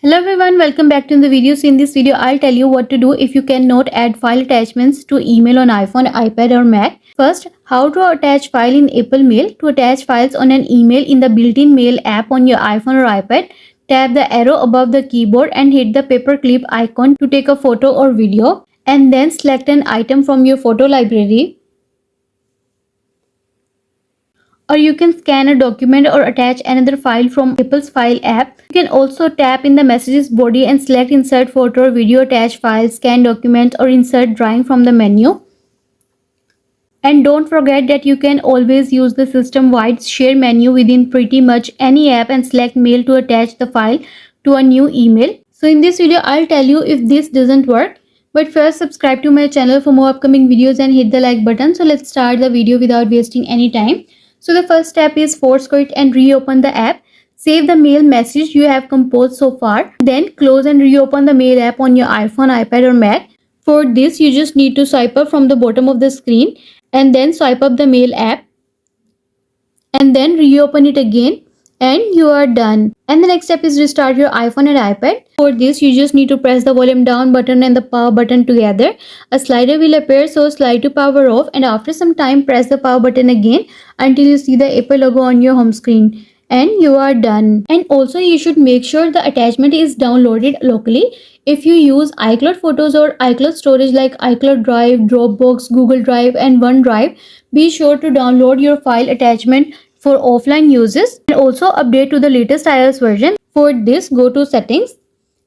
Hello everyone, welcome back to the video. So in this video, I'll tell you what to do if you cannot add file attachments to email on iPhone, iPad or Mac. First, how to attach file in Apple Mail. To attach files on an email in the built-in Mail app on your iPhone or iPad, tap the arrow above the keyboard and hit the paperclip icon to take a photo or video, and then select an item from your photo library. Or you can scan a document or attach another file from Apple's File app. You can also tap in the messages body and select insert photo or video, attach file, scan document or insert drawing from the menu. And don't forget that you can always use the system-wide share menu within pretty much any app and select mail to attach the file to a new email. So in this video, I'll tell you if this doesn't work. But first, subscribe to my channel for more upcoming videos and hit the like button. So let's start the video without wasting any time. So the first step is force quit and reopen the app. Save the mail message you have composed so far. Then close and reopen the mail app on your iPhone, iPad or Mac. For this, you just need to swipe up from the bottom of the screen and then swipe up the mail app and then reopen it again and you are done. And the next step is restart your iPhone and iPad. For this, you just need to press the volume down button and the power button together. A slider will appear, so slide to power off, and after some time press the power button again until you see the Apple logo on your home screen. And you are done. And also you should make sure the attachment is downloaded locally. If you use iCloud Photos or iCloud storage like iCloud Drive, Dropbox, Google Drive and OneDrive, be sure to download your file attachment for offline uses and also update to the latest iOS version. For this, go to settings.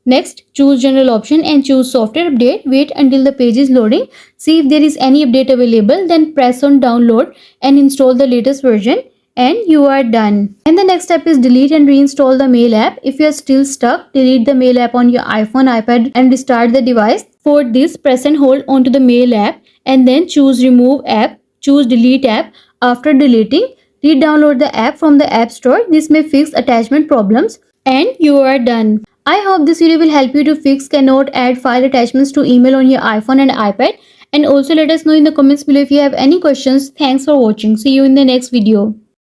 Next, choose general option and choose software update. Wait until the page is loading. See if there is any update available. Then press on download and install the latest version. And you are done. And the next step is delete and reinstall the mail app. If you are still stuck, delete the mail app on your iPhone, iPad and restart the device. For this, press and hold onto the mail app and then choose remove app. Choose delete app. After deleting, re-download the app from the App Store. This may fix attachment problems and you are done. I hope this video will help you to fix cannot add file attachments to email on your iPhone and iPad. And also let us know in the comments below if you have any questions. Thanks for watching. See you in the next video.